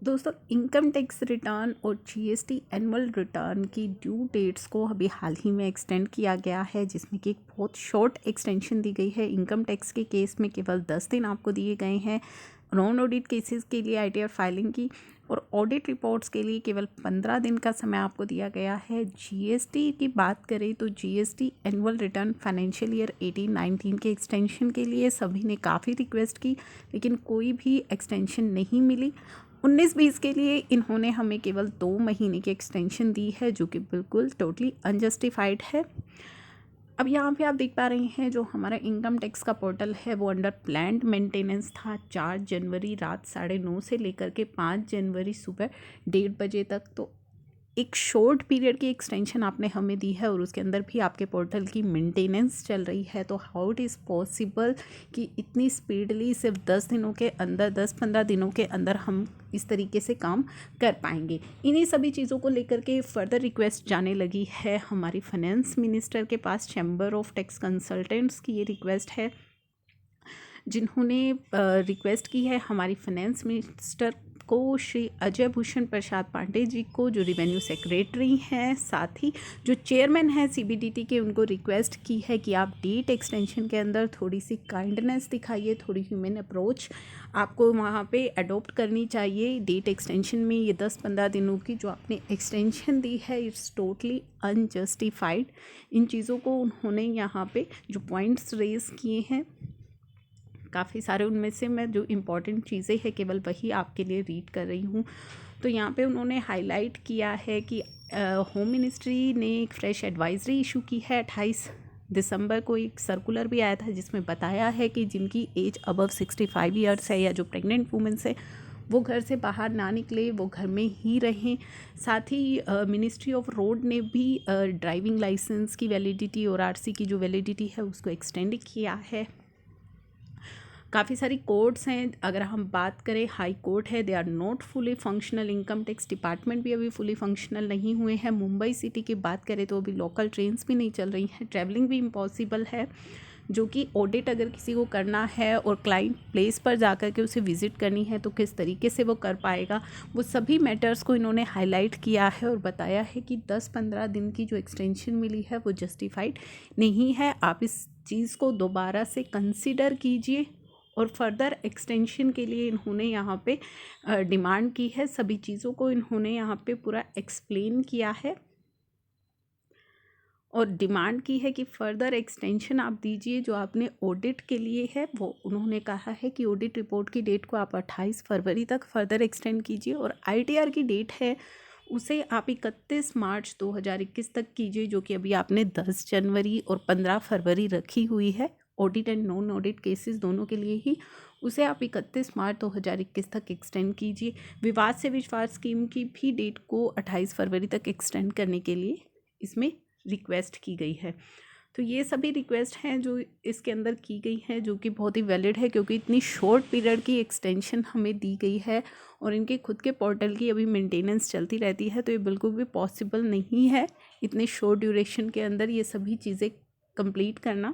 दोस्तों, income tax return और GST annual return की ड्यू डेट्स को अभी हाल ही में एक्सटेंड किया गया है, जिसमें कि एक बहुत शॉर्ट एक्सटेंशन दी गई है। इनकम टैक्स के केस में केवल 10 दिन आपको दिए गए हैं, नॉन ऑडिट केसेस के लिए आईटीआर फाइलिंग की और ऑडिट रिपोर्ट्स के लिए केवल 15 दिन का समय आपको दिया गया है। जीएसटी की बात करें तो GST annual return financial year 18-19 के एक्सटेंशन के लिए सभी ने काफ़ी रिक्वेस्ट की, लेकिन कोई भी एक्सटेंशन नहीं मिली। 19-20 के लिए इन्होंने हमें केवल 2 महीने की एक्सटेंशन दी है, जो कि बिल्कुल टोटली अनजस्टिफाइड है। अब यहाँ पे आप देख पा रहे हैं, जो हमारा इनकम टैक्स का पोर्टल है वो अंडर प्लान्ड मेंटेनेंस था 4 जनवरी रात 9:30 से लेकर के 5 जनवरी सुबह 1:30 बजे तक। तो एक शॉर्ट पीरियड की एक्सटेंशन आपने हमें दी है और उसके अंदर भी आपके पोर्टल की मेंटेनेंस चल रही है। तो हाउ इट इज़ पॉसिबल कि इतनी स्पीडली सिर्फ 10 दिनों के अंदर 10-15 दिनों के अंदर हम इस तरीके से काम कर पाएंगे। इन्हीं सभी चीज़ों को लेकर के फर्दर रिक्वेस्ट जाने लगी है हमारी फाइनेंस मिनिस्टर के पास। चैम्बर ऑफ टैक्स कंसल्टेंट्स की ये रिक्वेस्ट है, जिन्होंने रिक्वेस्ट की है हमारी फाइनेंस मिनिस्टर को, श्री अजय भूषण प्रसाद पांडे जी को, जो रिवेन्यू सेक्रेटरी हैं। साथ ही जो चेयरमैन हैं सीबीडीटी के, उनको रिक्वेस्ट की है कि आप डेट एक्सटेंशन के अंदर थोड़ी सी काइंडनेस दिखाइए, थोड़ी ह्यूमन अप्रोच आपको वहाँ पे अडॉप्ट करनी चाहिए। डेट एक्सटेंशन में ये 10-15 दिनों की जो आपने एक्सटेंशन दी है, इट्स टोटली अनजस्टिफाइड। इन चीज़ों को उन्होंने यहाँ पे जो पॉइंट्स रेज किए हैं काफ़ी सारे, उनमें से मैं जो इम्पॉर्टेंट चीज़ें हैं केवल वही आपके लिए रीड कर रही हूँ। तो यहाँ पे उन्होंने हाईलाइट किया है कि होम मिनिस्ट्री ने एक फ्रेश एडवाइजरी इशू की है। 28 दिसंबर को एक सर्कुलर भी आया था, जिसमें बताया है कि जिनकी एज अबव 65 ईयर्स है या जो प्रेग्नेंट वुमेंस है, वो घर से बाहर ना निकले, वो घर में ही रहें। साथ ही मिनिस्ट्री ऑफ रोड ने भी ड्राइविंग लाइसेंस की वैलिडिटी और आरसी की जो वैलिडिटी है उसको एक्सटेंड किया है। काफ़ी सारी कोर्ट्स हैं, अगर हम बात करें हाई कोर्ट है, they are not fully functional. Income tax department भी अभी फुली फंक्शनल नहीं हुए हैं। मुंबई सिटी की बात करें तो अभी लोकल ट्रेन्स भी नहीं चल रही हैं, ट्रैवलिंग भी इम्पॉसिबल है। जो कि ऑडिट अगर किसी को करना है और क्लाइंट प्लेस पर जाकर के उसे विज़िट करनी है तो किस तरीके से वो कर पाएगा, वो सभी मैटर्स को इन्होंने हाईलाइट किया है और बताया है कि 10-15 दिन की जो एक्सटेंशन मिली है वो जस्टिफाइड नहीं है। आप इस चीज़ को दोबारा से कंसिडर कीजिए और फर्दर एक्सटेंशन के लिए इन्होंने यहाँ पे डिमांड की है। सभी चीज़ों को इन्होंने यहाँ पे पूरा एक्सप्लेन किया है और डिमांड की है कि फ़र्दर एक्सटेंशन आप दीजिए जो आपने ऑडिट के लिए है। वो उन्होंने कहा है कि ऑडिट रिपोर्ट की डेट को आप 28 फरवरी तक फर्दर एक्सटेंड कीजिए और आईटीआर की डेट है उसे आप 31 मार्च 2021 तक कीजिए, जो कि अभी आपने 10 जनवरी और 15 फरवरी रखी हुई है। Audit and non audit cases दोनों के लिए ही उसे आप 31 मार्च 2021 तक एक्सटेंड कीजिए। विवाद से विश्वास स्कीम की भी डेट को 28 फरवरी तक एक्सटेंड करने के लिए इसमें रिक्वेस्ट की गई है। तो ये सभी रिक्वेस्ट हैं जो इसके अंदर की गई हैं, जो कि बहुत ही वैलिड है, क्योंकि इतनी शॉर्ट पीरियड की एक्सटेंशन हमें दी गई है और इनके खुद के पोर्टल की अभी मेंटेनेंस चलती रहती है। तो ये बिल्कुल भी पॉसिबल नहीं है इतने शॉर्ट ड्यूरेशन के अंदर ये सभी चीज़ें कंप्लीट करना।